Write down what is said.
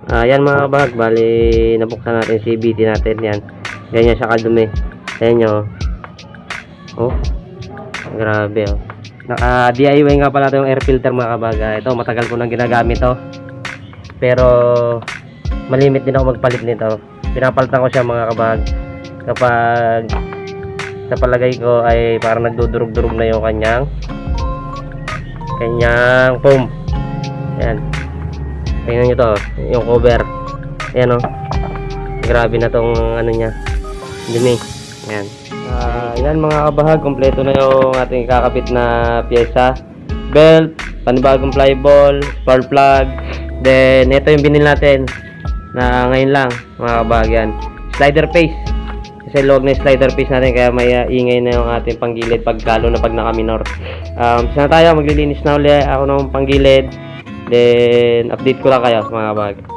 Yan mga kabahag, bali nabuksan natin si CVT natin yan. Ganyan siya kadumi. Ayan nyo. Oh, grabe oh. Naka DIY nga pala ito yung air filter mga kabahag. Ito matagal ko nang ginagamit to. Pero malimit din ako magpalit nito. Pinapalitan ko siya mga kabahag kapag sa palagay ko ay parang nagdudurog-durog na yung kanyang foam. Ayan. Tingnan nyo to, yung cover. Ayan o. Grabe na tong ano nya. Dumi. Ayan. Ayan mga kabahag, kompleto na yung ating kakapit na pyesa. Belt, panibagong fly ball, spark plug. Then, ito yung binil natin na ngayon lang mga kabahag yan. Slider face. Kasi log na slider face natin kaya may ingay na yung ating panggilid pagkalo na pag naka-minor. Sana tayo, maglilinis na uli ako ng panggilid. Then, update ko lang kayo mga kabahag.